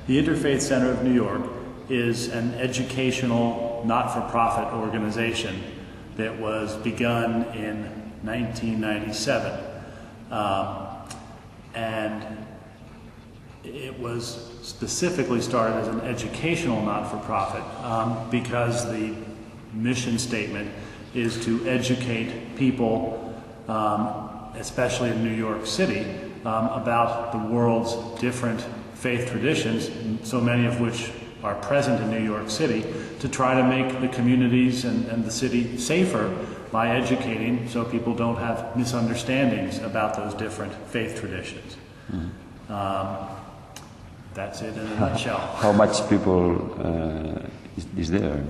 The Interfaith Center of New York is an educational, not-for-profit organization that was begun in 1997. And it was specifically started as an educational not-for-profit because the mission statement is to educate people, especially in New York City, about the world's different faith traditions, so many of which are present in New York City, to try to make the communities and the city safer by educating so people don't have misunderstandings about those different faith traditions. Mm-hmm. That's it in a nutshell. How much people is there?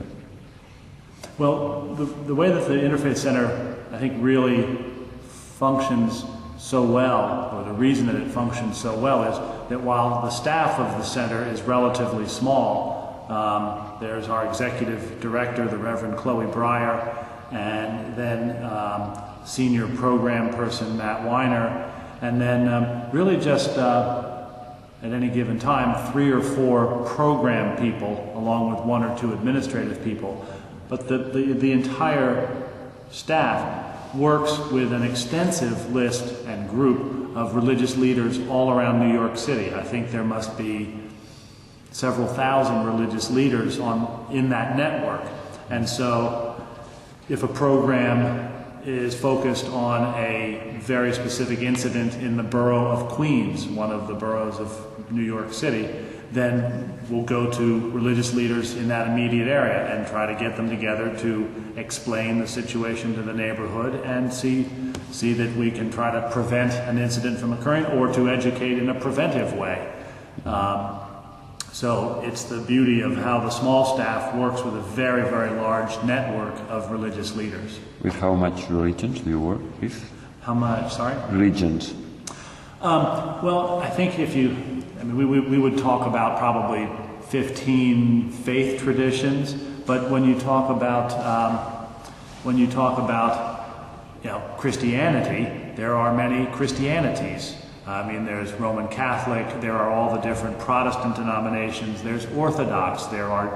Well, the way that the Interfaith Center, I think, really functions so well, or the reason that it functions so well, is that while the staff of the center is relatively small, there's our executive director, the Reverend Chloe Breyer, and then senior program person Matt Weiner, and then really just at any given time 3 or 4 program people along with 1 or 2 administrative people. But the entire staff works with an extensive list and group of religious leaders all around New York City. I think there must be several thousand religious leaders in that network. And so if a program is focused on a very specific incident in the borough of Queens, one of the boroughs of New York City, then we'll go to religious leaders in that immediate area and try to get them together to explain the situation to the neighborhood and see that we can try to prevent an incident from occurring or to educate in a preventive way. So it's the beauty of how the small staff works with a very, very large network of religious leaders. With how much religions do you work with? How much, sorry? Religions. Well, I think we would talk about probably 15 faith traditions, but when you talk about Christianity, there are many Christianities. I mean, there's Roman Catholic, there are all the different Protestant denominations, there's Orthodox, there are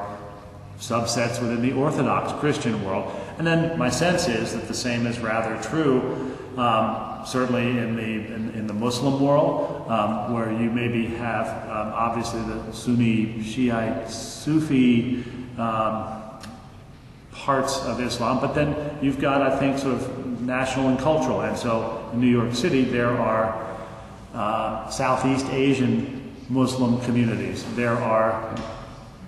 subsets within the Orthodox Christian world. And then my sense is that the same is rather true, certainly in the Muslim world, where you maybe have obviously the Sunni, Shiite, Sufi parts of Islam, but then you've got, I think, sort of national and cultural. And so in New York City there are Southeast Asian Muslim communities. There are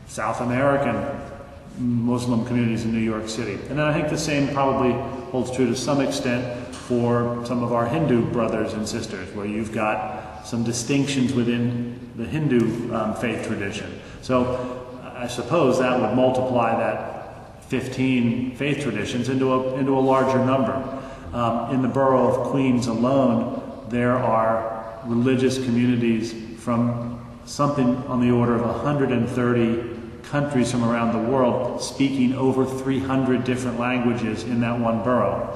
South American Muslim communities in New York City. And then I think the same probably holds true to some extent for some of our Hindu brothers and sisters, where you've got some distinctions within the Hindu faith tradition. So I suppose that would multiply that 15 faith traditions into a larger number. In the borough of Queens alone, there are religious communities from something on the order of 130 countries from around the world speaking over 300 different languages in that one borough.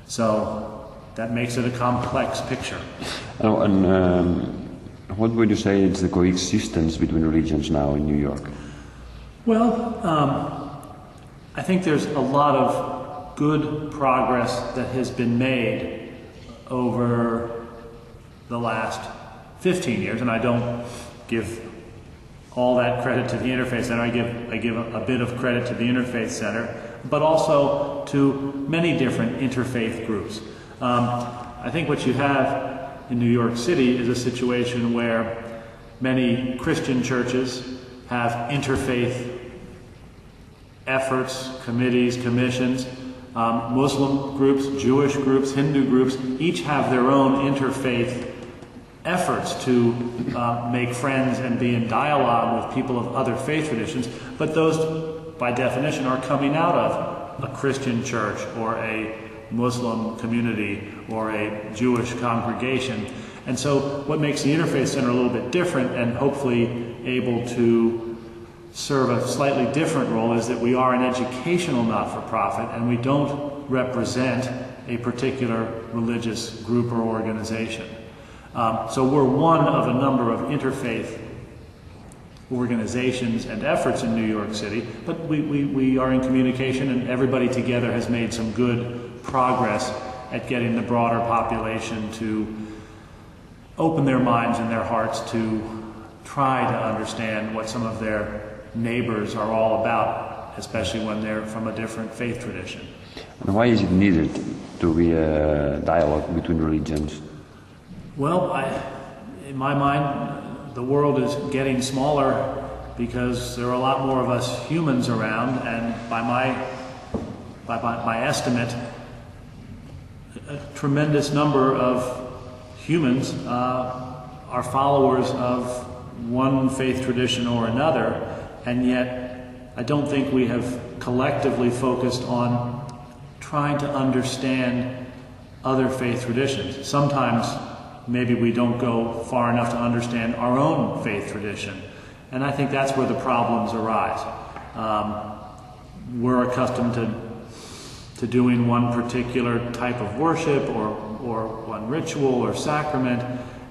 So that makes it a complex picture. What would you say is the coexistence between religions now in New York? Well, I think there's a lot of good progress that has been made over the last 15 years, and I don't give all that credit to the Interfaith Center. I give a bit of credit to the Interfaith Center, but also to many different interfaith groups. I think what you have in New York City is a situation where many Christian churches have interfaith efforts, committees, commissions. Muslim groups, Jewish groups, Hindu groups, each have their own interfaith efforts to make friends and be in dialogue with people of other faith traditions, but those, by definition, are coming out of a Christian church or a Muslim community or a Jewish congregation. And so what makes the Interfaith Center a little bit different and hopefully able to serve a slightly different role is that we are an educational not-for-profit and we don't represent a particular religious group or organization. So we're one of a number of interfaith organizations and efforts in New York City, but we are in communication, and everybody together has made some good progress at getting the broader population to open their minds and their hearts to try to understand what some of their neighbors are all about, especially when they're from a different faith tradition. And why is it needed to be a dialogue between religions? Well, in my mind, the world is getting smaller because there are a lot more of us humans around, and by my estimate, a tremendous number of humans are followers of one faith tradition or another, and yet I don't think we have collectively focused on trying to understand other faith traditions. Sometimes maybe we don't go far enough to understand our own faith tradition, and I think that's where the problems arise. We're accustomed to doing one particular type of worship or one ritual or sacrament,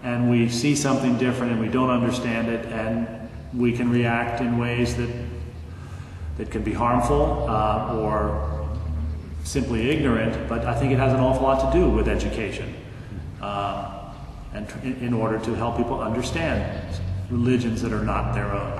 and we see something different and we don't understand it, and we can react in ways that can be harmful or simply ignorant, but I think it has an awful lot to do with education, and in order to help people understand religions that are not their own.